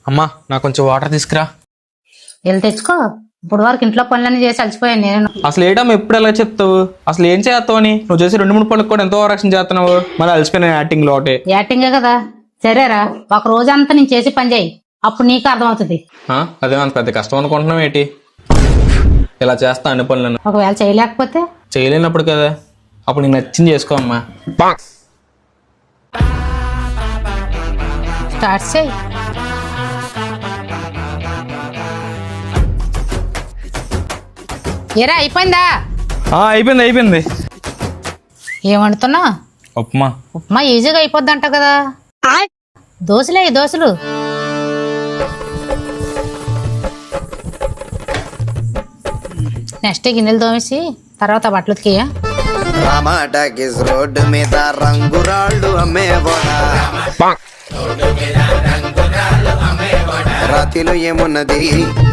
అమ్మా నాకు కొంచెం వాటర్ తీసుకురా. వెళ్ళి తెచ్చుకో. ఇప్పుడు వరకు ఇంట్లో పనులన్నీ చేసి అలసిపోయాను నేను. అసలు ఏటమ్మా ఎప్పుడు ఎలా చెప్తావు? అసలు ఏం చేస్తావు అని నువ్వు చేసి 2-3 పనులకు కూడా ఎంతో రక్షణ చేస్తున్నావు. మళ్ళీ అలసిపోయిన యాక్టింగ్ లో ఒకటి. యాక్టింగే కదా. సరేరా, ఒక రోజంతా నేను చేసి పని చేయి, అప్పుడు నీకు అర్థమవుతుంది. అదే అంత పెద్ద కష్టం అనుకుంటున్నావు ఏంటి? ఇలా చేస్తా అన్ని పనులను. ఒకవేళ చేయలేకపోతే చేయలేనప్పుడు కదా, అప్పుడు నీకు నచ్చింది చేసుకో అమ్మా. స్టార్ట్ చేయి. ఏరా అయిపోయిందా? అయిపోయింది. ఏం వండుతున్నావు? ఉప్మా. ఉప్మా ఈజీగా అయిపోద్ది అంట కదా. దోశలే దోశలు. నెక్స్ట్ గిన్నెలు తోమేసి తర్వాత బట్టలు ఉతికియా. టమాటాకిస్ రోడ్డు మీద రంగురాళ్ళు అమ్మేవాడా, రాతిలో ఏమున్నది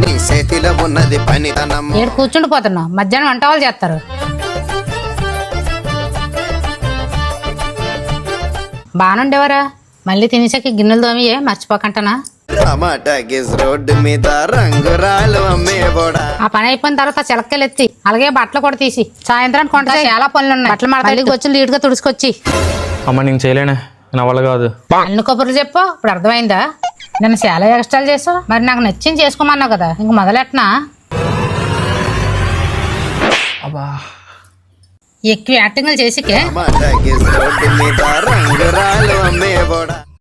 నీ చేతిలో ఉన్నది పనితనం. ఏడు కూర్చుండిపోతున్నావు, మధ్యాహ్నం వంట వాళ్ళు చేస్తారు. బాగానుండేవారా, మళ్ళీ తినేసాక గిన్నెలు తోమియే మర్చిపోకంటనా. టమాటాకిస్ రోడ్డు మీద రంగురాళ్ళు అమ్మేవాడా. ఆ పని అయిపోయిన తర్వాత చిలకలు ఎత్తి అలాగే బట్టలు కూడా తీసి సాయంత్రానికి కొంట చాలా పనులు ఉన్నాయి. బట్టలు మళ్ళీ వచ్చి నీట్ గా తుడుచుకొచ్చి. అమ్మ నేను చేయలేనే, నా వల్ల కాదు. అన్ని కబుర్లు చెప్పు. ఇప్పుడు అర్థమైందా? నేను చాలా ఎక్స్ట్రాలు చేసావు, మరి నాకు నచ్చింది చేసుకోమన్నావు కదా, ఇంక మొదలెట్నా? ఎక్కువ యాక్టింగ్లు చేసికే. టమాటాకిస్ రోడ్డు మీద రంగురాళ్ళు అమ్మేవాడా.